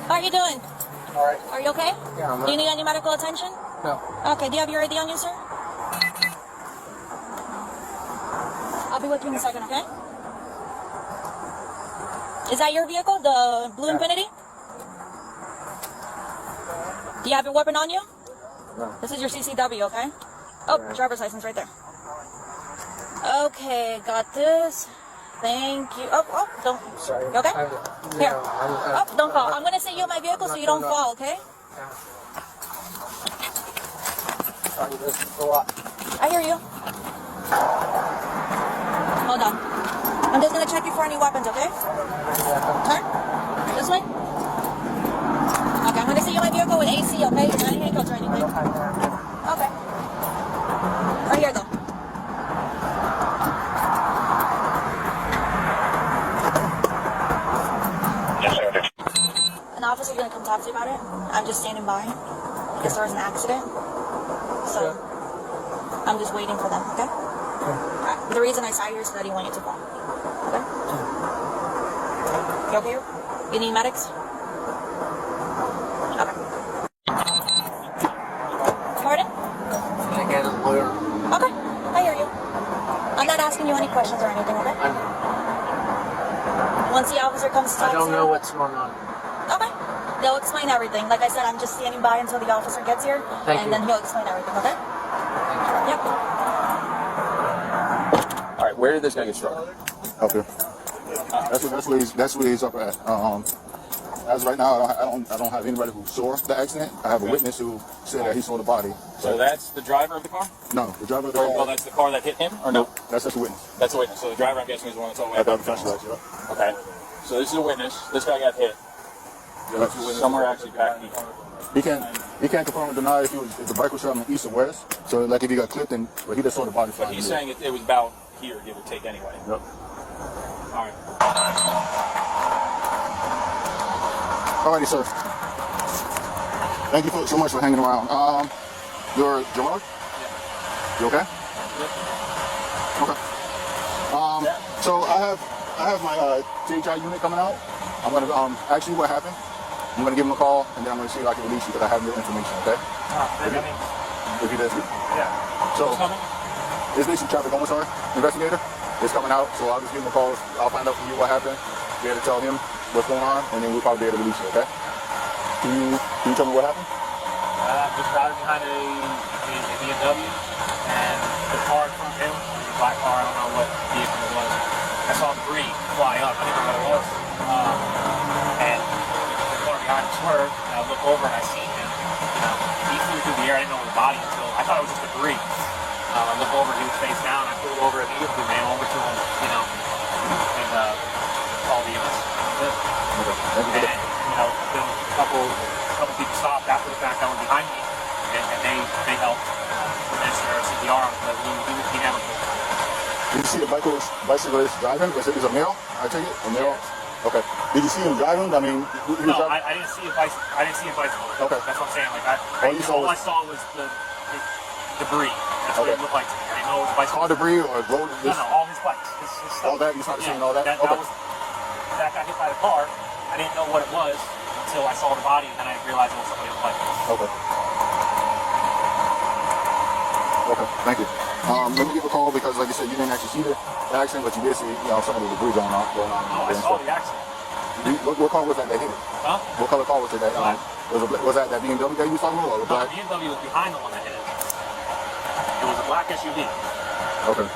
How are you doing? All right. Are you okay? Yeah, I'm Do you need any medical attention? No. Okay, do you have your ID on you, sir? I'll be with you in a second, okay? Is that your vehicle, the blue Infiniti? Do you have your weapon on you? No. This is your CCW, okay? Oh, driver's license right there. Okay, got this. Thank you. Oh, don't. Sorry. You okay? Here. I'm Don't fall. I'm gonna sit you in my vehicle so you don't fall, okay? sorry, this is a lot. I hear you. Hold on. I'm just gonna check you for any weapons, okay? Turn. This way. Okay, I'm gonna sit you in my vehicle with AC, okay? Not any handcuffs or anything. Okay. Right here, though. An officer's gonna come talk to you about it. I'm just standing by because there was an accident. So I'm just waiting for them, okay? The reason I saw you is that I didn't want you to fall. Okay? You okay? You need medics? Okay. Pardon? Can I get a lawyer? Okay, I hear you. I'm not asking you any questions or anything, okay? Once the officer comes to talk I don't to you, know what's going on. okay. They'll explain everything. Like I said, I'm just standing by until the officer gets here, Thank and you. then he'll explain everything, okay? Yep. All right, where did this guy get struck? Up here. That's where he's up at. As of right now, I don't have anybody who saw the accident. I have a witness who said that he saw the body. So that's the driver of the car? No, the driver. Well, that's the car that hit him, or no? That's just a witness. That's the witness. So the driver, I'm guessing, is the one that's all the way I got up. the flashlight, yeah. Okay. So this is a witness. This guy got hit. Somewhere actually back here. He can't confirm or deny if the bike was traveling east or west. So like if he got clipped and he just saw the body But flying. he's saying it was about here, give or take, anyway. Yep. All right. Alrighty, sir. Thank you so much for hanging around. You're Gerard? Yeah. You okay? Yep. Okay. So I have my THI unit coming out. I'm gonna ask you what happened. I'm gonna give him a call and then I'm gonna see if I can release you because I have your information. Okay? If you did. Yeah. So Who's coming? it's basically traffic homicide investigator. It's coming out, so I'll just give him a call. I'll find out from you what happened. Be able to tell him what's going on, and then we'll probably be able to release you. Okay? Can you tell me what happened? Just driving behind a BMW, and the car in front of him, a black car, I don't know what vehicle it was. I saw debris fly up, I think that's what it was. And the car behind him swerved, and I look over and I see him. He flew through the air, I didn't know it was a body until, I thought it was just debris. I look over, he was face down, I pulled over immediately, ran over to him, and called the EMS. And, then a couple people stopped after the fact that were behind me, and they helped administer CPR, but he never pulled. Did you see the bicyclist driving? Was it a male? I take it a male. Yes. Okay. Did you see him driving? I mean, No, I didn't see a bicycle. I didn't see a bicycle. Okay. That's what I'm saying. Like All I saw was the debris. That's what it looked like to me. I didn't know it was a bicycle. car debris or road? No, all his bikes. His stuff. All that? You started seeing all that? That Okay. that got hit by the car. I didn't know what it was until I saw the body, and then I realized it was somebody else's bike. Okay. Okay. Thank you. Let me give a call because, like you said, you didn't actually see the accident, but you did see, some of the debris going on. No, I saw the accident. What car was that hit it? Huh? What color car was it that? Black. Was that BMW that you was talking about, or the No, black? the BMW was behind the one that hit it. It was a black SUV. Okay.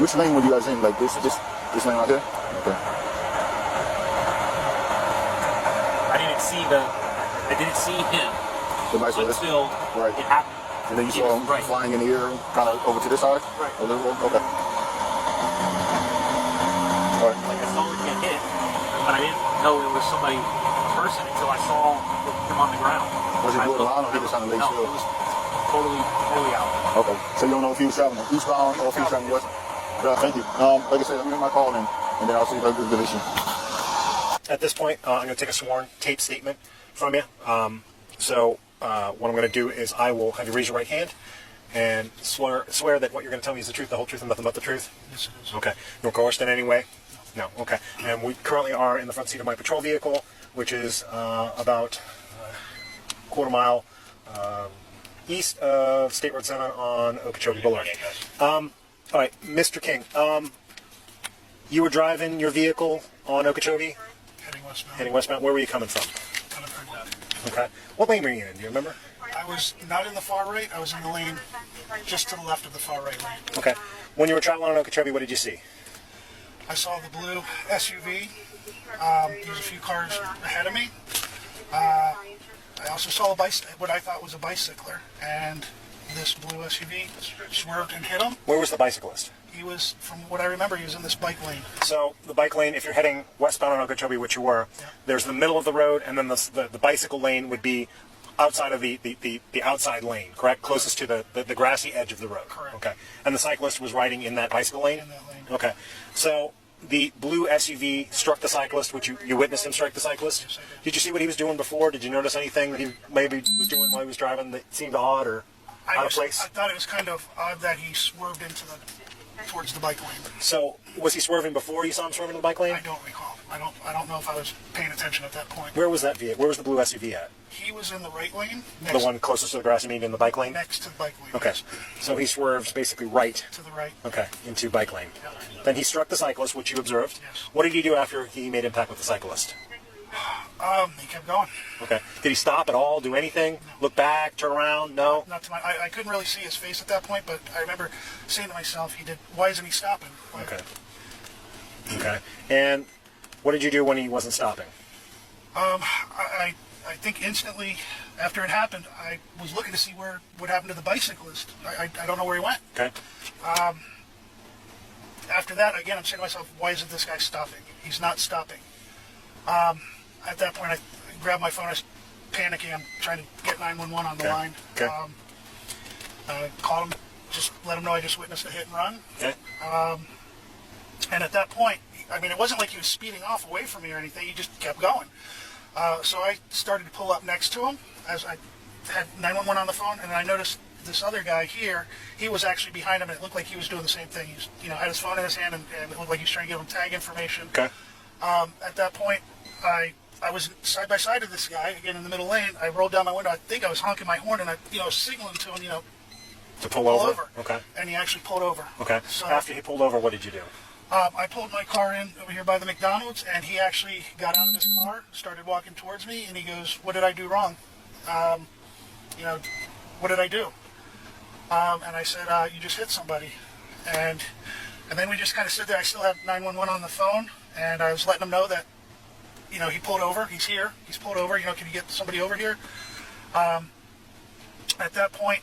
Which lane were you guys in? Like this lane right here? Okay. I didn't see him The bicyclist? until Right. it happened. And then you He saw was him right. flying in the air, kind of over to this side? Right. A little bit? Okay. All right. Like I saw him get hit, but I didn't know it was somebody, a person, until I saw him on the ground. Was he I moving looked, around or he was on the lake No, still? it was totally out. Okay. So you don't know if he was traveling eastbound or if he was traveling west? Yeah, thank you. Like I said, I'm going to make my call and then I'll see if I can release you. At this point, I'm going to take a sworn tape statement from you. What I'm going to do is I will have you raise your right hand and swear that what you're going to tell me is the truth, the whole truth, and nothing but the truth. Yes, it is. Okay. You're coerced in any way? No. Okay. And we currently are in the front seat of my patrol vehicle, which is about a quarter mile east of State Road 7 on Okeechobee Boulevard. All right, Mr. King, you were driving your vehicle on Okeechobee, Heading westbound. heading westbound. Where were you coming from? Coming from that. Okay. What lane were you in? Do you remember? I was not in the far right. I was in the lane just to the left of the far right lane. Okay. When you were traveling on Okeechobee, what did you see? I saw the blue SUV. There's a few cars ahead of me. I also saw what I thought was a bicycler, and this blue SUV swerved and hit him. Where was the bicyclist? He was, from what I remember, he was in this bike lane. So the bike lane, if you're heading westbound on Okeechobee, which you were, there's the middle of the road, and then the bicycle lane would be outside of the outside lane, correct? Closest to the grassy edge of the road. Correct. Okay. And the cyclist was riding in that bicycle lane? In that lane. Okay. So the blue SUV struck the cyclist, which you witnessed him strike the cyclist? Yes, I did. Did you see what he was doing before? Did you notice anything that he maybe was doing while he was driving that seemed odd or out of place? I thought it was kind of odd that he swerved towards the bike lane. So was he swerving before you saw him swerving in the bike lane? I don't recall. I don't know if I was paying attention at that point. Where was that vehicle? Where was the blue SUV at? He was in the right lane. The one closest to the grassy median in the bike lane? Next to the bike lane. Okay. So he swerves basically right, To the right. okay, into bike lane. Then he struck the cyclist, which you observed. Yes. What did he do after he made impact with the cyclist? He kept going. Okay. Did he stop at all, do anything? Look back, turn around? No? Not to my. I couldn't really see his face at that point, but I remember saying to myself, why isn't he stopping? Like, Okay. Okay. And what did you do when he wasn't stopping? I think instantly after it happened, I was looking to see what happened to the bicyclist. I don't know where he went. Okay. After that, again, I'm saying to myself, why isn't this guy stopping? He's not stopping. At that point, I grabbed my phone. I was panicking. I'm trying to get 911 on the Okay. line. Okay. Called him, just let him know I just witnessed a hit and run. Okay. And at that point, I mean, it wasn't like he was speeding off away from me or anything. He just kept going. So I started to pull up next to him as I had 911 on the phone, and I noticed this other guy here. He was actually behind him, and it looked like he was doing the same thing. He was, had his phone in his hand, and it looked like he was trying to give him tag information. Okay. At that point, I was side by side of this guy, again in the middle lane. I rolled down my window. I think I was honking my horn, and I, signaling to him, To pull pull over? over. Okay. And he actually pulled over. Okay. So After he pulled over, what did you do? I pulled my car in over here by the McDonald's, and he actually got out of his car, started walking towards me, and he goes, "What did I do wrong? What did I do?" And I said, "You just hit somebody." And then we just kind of stood there. I still have 911 on the phone, and I was letting him know that, he pulled over. He's here. He's pulled over. Can you get somebody over here? At that point,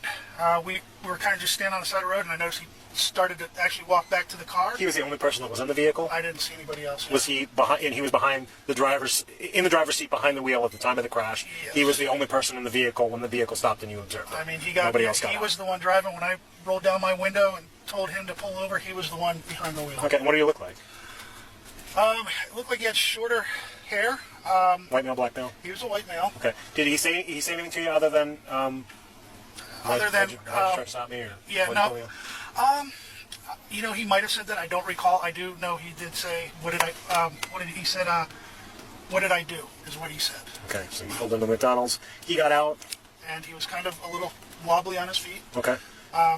we were kind of just standing on the side of the road, and I noticed he started to actually walk back to the car. He was the only person that was in the vehicle? I didn't see anybody else. Was he behind? And he was behind in the driver's seat behind the wheel at the time of the crash. Yes. He was the only person in the vehicle when the vehicle stopped and you observed it. I mean, Nobody else got he out. was the one driving. When I rolled down my window and told him to pull over, he was the one behind the wheel. Okay. And what do you look like? It looked like he had shorter hair. White male, black male. He was a white male. Okay. Did he say anything to you other than Other than, how'd you try to stop me or yeah, what no. told you? He might have said that. I don't recall. I do know he did say, he said, what did I do, is what he said. Okay. So you pulled into McDonald's. He got out. And he was kind of a little wobbly on his feet. Okay.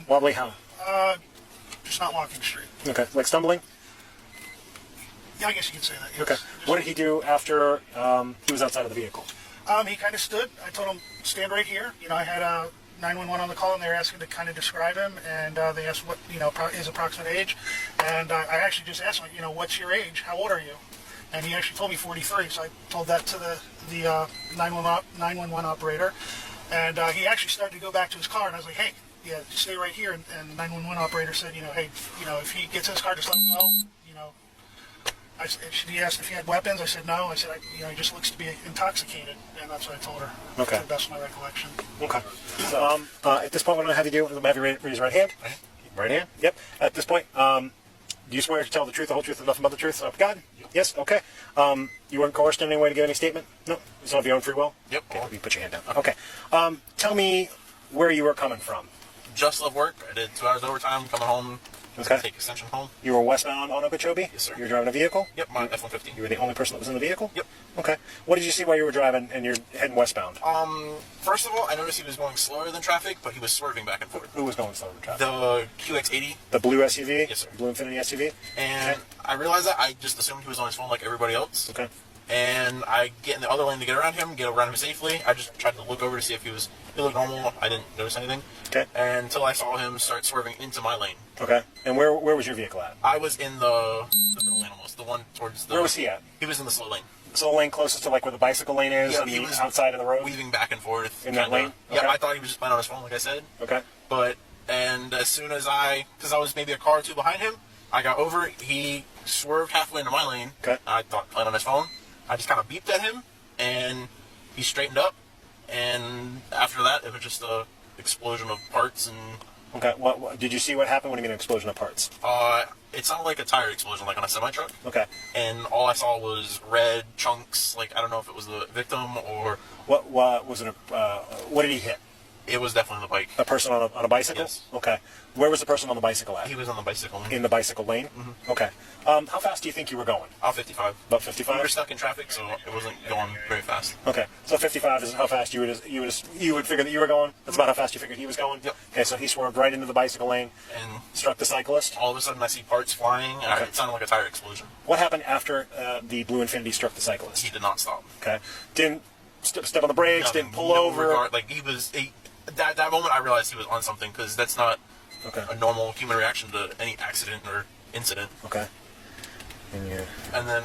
Wobbly how? Just not walking straight. Okay. Like stumbling? Yeah, I guess you could say that. Yes. Okay. What did he do after he was outside of the vehicle? He kind of stood. I told him, stand right here. I had 911 on the call, and they were asking to kind of describe him, and they asked what, his approximate age. And I actually just asked him, what's your age? How old are you? And he actually told me 43, so I told that to the 911 operator. And he actually started to go back to his car, and I was like, hey, yeah, just stay right here. And the 911 operator said, hey, if he gets in his car, just let him know. He asked if he had weapons. I said no. I said, he just looks to be intoxicated, and that's what I told her. Okay. To the best of my recollection. Okay. So, at this point, what I'm going to have you do is have you raise your right hand. Right hand? Yep. At this point, do you swear to tell the truth, the whole truth, and nothing but the truth? So, God? Yes? Okay. You weren't coerced in any way to give any statement? No? It's not of your own free will? Yep. Okay, you put your hand down. Okay. Tell me where you were coming from. Just left work. I did 2 hours overtime, coming home, Okay. Take extension home. You were westbound on Okeechobee? Yes, sir. You were driving a vehicle? Yep, my F-150. You were the only person that was in the vehicle? Yep. Okay. What did you see while you were driving and you're heading westbound? First of all, I noticed he was going slower than traffic, but he was swerving back and forth. Who was going slower in traffic? The QX80, The blue SUV? Yes, sir. Blue Infinity SUV? and I realized that. I just assumed he was on his phone like everybody else. Okay. And I get in the other lane to get around him safely. I just tried to look over to see if he looked normal. I didn't notice anything. Okay. Until I saw him start swerving into my lane. Okay. And where was your vehicle at? I was in the middle lane almost, the one towards the... Where was he at? He was in the slow lane. So the lane closest to like where the bicycle lane is Yeah, on he the was outside of the road? weaving back and forth. In that kinda. lane? Yeah, Okay. I thought he was just playing on his phone, like I said. Okay. And as soon as because I was maybe a car or two behind him, I got over, he swerved halfway into my lane. Okay. I thought playing on his phone. I just kind of beeped at him, and he straightened up. And after that, it was just a explosion of parts, and Okay. What did you see what happened when you get an explosion of parts? it sounded like a tire explosion, like on a semi-truck. Okay. And all I saw was red chunks. Like, I don't know if it was the victim or What was it? What did he hit? it was definitely the bike. A person on a bicycle? Yes. Okay. Where was the person on the bicycle at? He was on the bicycle. In the bicycle lane? Mm-hmm. Okay. How fast do you think you were going? 55. About We 55? were stuck in traffic, so it wasn't going very fast. Okay. So 55 is how fast you would figure that you were going? That's about how fast you figured he was going? Yep. Okay, so he swerved right into the bicycle lane, And struck the cyclist. all of a sudden, I see parts flying, and it sounded like a tire explosion. What happened after the Blue Infinity struck the cyclist? He did not stop. Okay. Didn't step on the brakes, Nothing, didn't pull no over. regard- like, that moment, I realized he was on something, because that's not Okay. a normal human reaction to any accident or incident. Okay. And then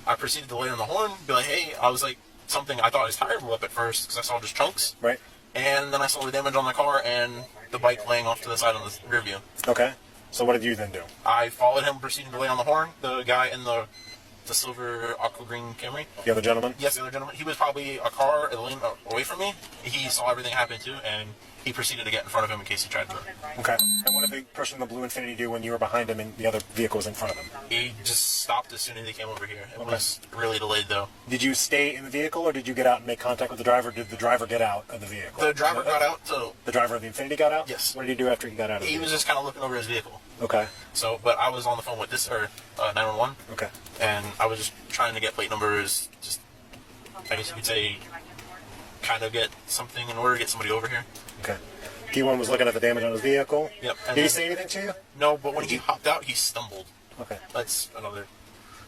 I proceeded to lay on the horn, be like, hey, I was like, something, I thought his tire blew up at first, because I saw just chunks. Right. And then I saw the damage on the car and the bike laying off to the side on the rear view. Okay. So what did you then do? I followed him, proceeding to lay on the horn. The guy in the silver aqua green Camry. The other gentleman? Yes, the other gentleman. He was probably a car a lane away from me. He saw everything happen too, and he proceeded to get in front of him in case he tried to. Okay. And what did the person in the Blue Infinity do when you were behind him and the other vehicle was in front of him? He just stopped as soon as he came over here. It was really delayed though. Did you stay in the vehicle or did you get out and make contact with the driver? Did the driver get out of the vehicle? The driver got out, so The driver of the Infinity got out? Yes. What did he do after he got out of the he vehicle? was just kind of looking over his vehicle. Okay. So, but I was on the phone with 911, Okay. and I was just trying to get plate numbers. Just, I guess you could say, kind of get something in order to get somebody over here. Okay. P1 was looking at the damage on his vehicle. Yep. And Did he then- say anything to you? No, but when he hopped out, he stumbled. Okay. That's another.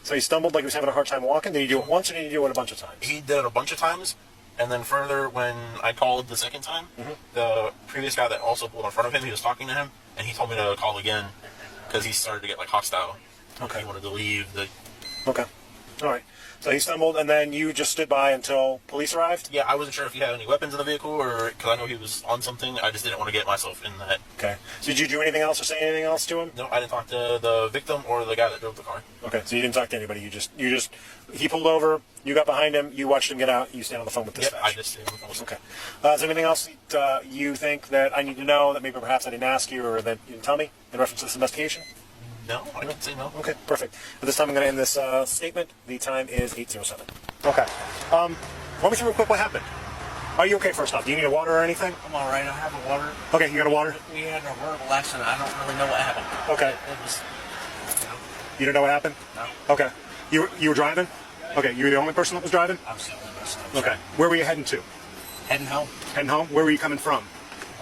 So he stumbled like he was having a hard time walking? Did he do it once or did he do it a bunch of times? He did it a bunch of times, and then further, when I called the second time, the previous guy that also pulled in front of him, he was talking to him, and he told me to call again because he started to get like hostile. Okay. He wanted to leave. Okay. All right. So he stumbled and then you just stood by until police arrived? Yeah, I wasn't sure if he had any weapons in the vehicle, or because I know he was on something. I just didn't want to get myself in that. Okay. So did you do anything else or say anything else to him? No, I didn't talk to the victim or the guy that drove the car. Okay. So you didn't talk to anybody. He pulled over, you got behind him, you watched him get out, you stayed on the phone with Yep, dispatch. I just didn't. Okay. Is there anything else that you think that I need to know that maybe perhaps I didn't ask you or that you didn't tell me in reference to this investigation? No, I didn't say no. Okay, perfect. At this time, I'm going to end this statement. The time is 8:07. Okay. Walk me through real quick what happened. Are you okay first off? Do you need a water or anything? I'm all right. I have a water. Okay, you got a water? We had a horrible accident. I don't really know what happened. Okay. It was, You don't know what happened? No. Okay. You were driving? Okay, you were the only person that was driving? I was the only person. Okay. Where were you heading to? Heading home. Heading home? Where were you coming from?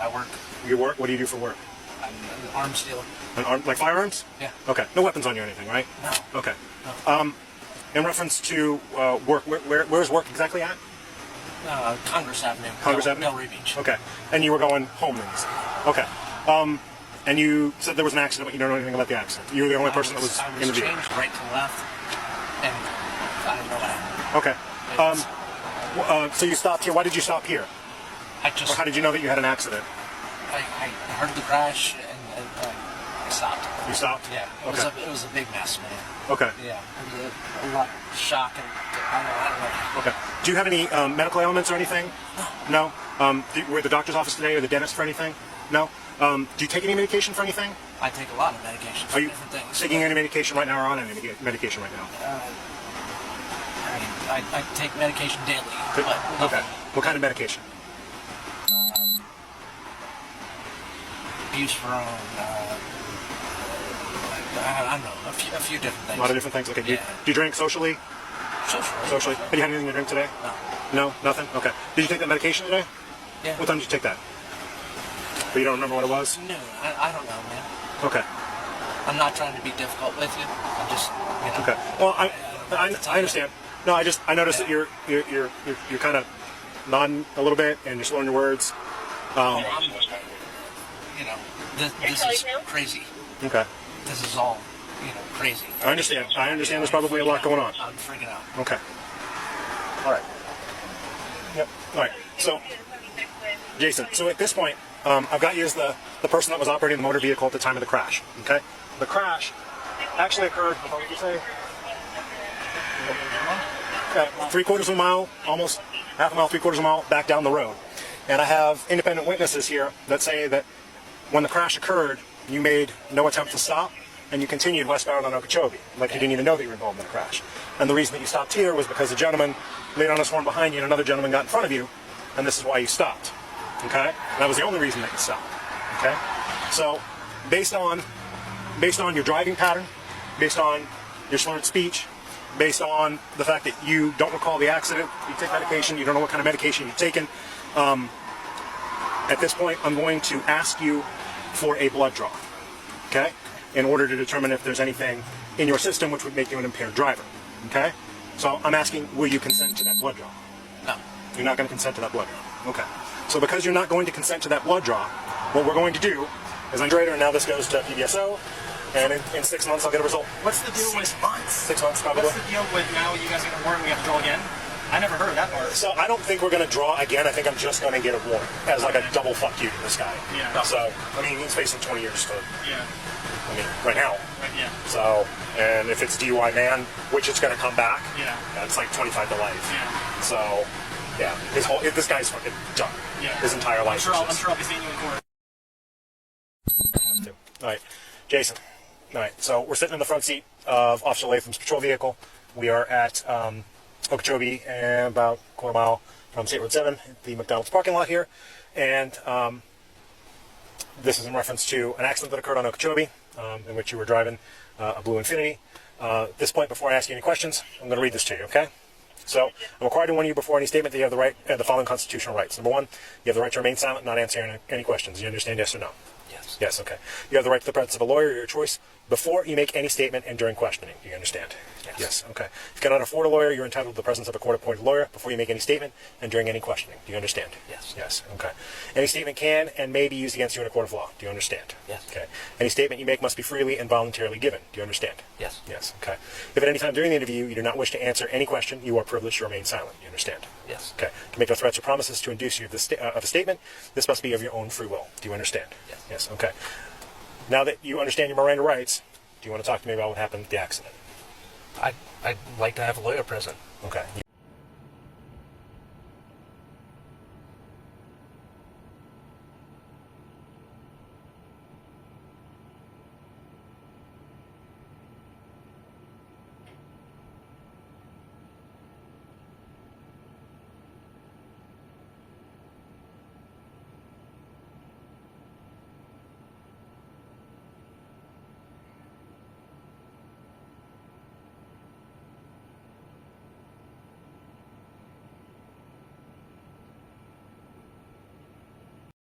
I work. You work? What do you do for work? I'm an arms dealer. Like firearms? Yeah. Okay. No weapons on you or anything, right? No. Okay. In reference to work, where's work exactly at? Congress Avenue. Congress Avenue? Delray Beach. Okay. And you were going home then? Okay. And you said there was an accident, but you don't know anything about the accident. You were the only person that was I in the was vehicle. changed right to left, and I didn't know what happened. Okay. So you stopped here. Why did you stop here? I just Or how did you know that you had an accident? I heard the crash and I stopped. You stopped? Yeah. Okay. It was a big mess, man. Okay. Yeah. It was a lot of shock and I don't know. Okay. Do you have any medical ailments or anything? No. Were at the doctor's office today or the dentist for anything? No. Do you take any medication for anything? I take a lot of medication for Are you different things. taking any medication right now or on any medication right now? I mean, I take medication daily. But Okay. What kind of medication? Buspirone, I don't know, a few different A things. lot of different things. Okay. Do Yeah. you drink socially? Socially. Have you had anything to drink today? No. No, nothing. Okay. Did you take that medication today? Yeah. What time did you take that? But you don't remember what it was? No, I don't know, man. Okay. I'm not trying to be difficult with you. I'm just, you know. Okay. Well, I understand. No, I noticed that you're kind of nodding a little bit and you're slowing your words. I'm, you know, this is crazy. Okay. This is all, you know, crazy. I understand. There's probably a lot going on. I'm freaking out. Okay. All right. Yep. All right. So, Jason, so at this point, I've got you as the person that was operating the motor vehicle at the time of the crash. Okay. The crash actually occurred, what would you say? 3/4 of a mile, almost half a mile, 3/4 of a mile back down the road. And I have independent witnesses here that say that when the crash occurred, you made no attempt to stop and you continued westbound on Okeechobee, like you didn't even know that you were involved in the crash. And the reason that you stopped here was because a gentleman laid on his horn behind you and another gentleman got in front of you, and this is why you stopped. Okay? That was the only reason that you stopped. Okay? So, based on your driving pattern, based on your slurred speech, based on the fact that you don't recall the accident, you take medication, you don't know what kind of medication you've taken, at this point I'm going to ask you for a blood draw, okay, in order to determine if there's anything in your system which would make you an impaired driver, okay? So I'm asking, will you consent to that blood draw? No. You're not going to consent to that blood draw. Okay. So because you're not going to consent to that blood draw, what we're going to do is Andrea, and now this goes to PBSO, and in 6 months I'll get a result. What's the deal with 6 months? 6 months probably. What's the deal with now you guys are going to warn we have to draw again? I never heard of that part. So I don't think we're going to draw again. I think I'm just going to get a warning as like a double fuck you to this guy. Yeah. So, I mean, he's facing 20 years for, Yeah. I mean, right now. Right, yeah. So, and if it's DUI man, which it's going to come back, Yeah. that's like 25 to life. Yeah. So, yeah, this guy's fucking done. Yeah. His entire life. I'm sure I'll be seeing you in court. Have to. All right, Jason. All right, so we're sitting in the front seat of Officer Latham's patrol vehicle. We are at Okeechobee, and about a quarter mile from State Road 7, the McDonald's parking lot here. And this is in reference to an accident that occurred on Okeechobee, in which you were driving a blue Infiniti. At this point, before I ask you any questions, I'm going to read this to you, okay? So, I'm required to warn you before any statement that you have the right, the following constitutional rights. Number 1, you have the right to remain silent, not answer any questions. You understand, yes or no? Yes. Yes, okay. You have the right to the presence of a lawyer, your choice, before you make any statement and during questioning. Do you understand? Yes. Yes, okay. If you cannot afford a lawyer, you're entitled to the presence of a court-appointed lawyer before you make any statement and during any questioning. Do you understand? Yes. Yes, okay. Any statement can and may be used against you in a court of law. Do you understand? Yes. Okay. Any statement you make must be freely and voluntarily given. Do you understand? Yes. Yes, okay. If at any time during the interview you do not wish to answer any question, you are privileged to remain silent. Do you understand? Yes. Okay. To make no threats or promises to induce you of a statement, this must be of your own free will. Do you understand? Yes. Yes, okay. Now that you understand your Miranda rights, do you want to talk to me about what happened at the accident? I'd like to have a lawyer present. Okay.